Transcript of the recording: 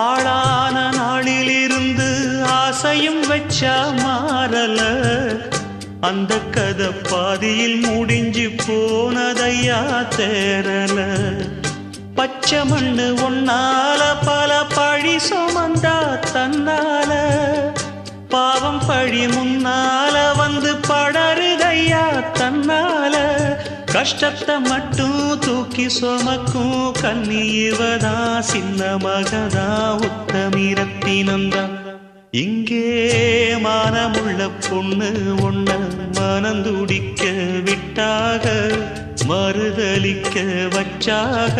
ஆளான நாளிலிருந்து ஆசையும் வச்சா மாறல, அந்த கதை பாதியில் முடிஞ்சு போனதையா தேரல. பச்சை மண்ணு ஒன்னால பல பழி சுமந்தா தன்னால, பாவம் பழி முன்னால வந்து படருதையா தன்னால. கஷ்டத்தை மட்டும் தூக்கி சுமக்கும் கண்ணீவதா, சின்ன மகதா, உத்தமிரத்தினந்தா. இங்கே மானமுள்ள பொண்ணு ஒண்ண மனந்துடிக்க விட்டாக, மறுதலிக்க வச்சாக.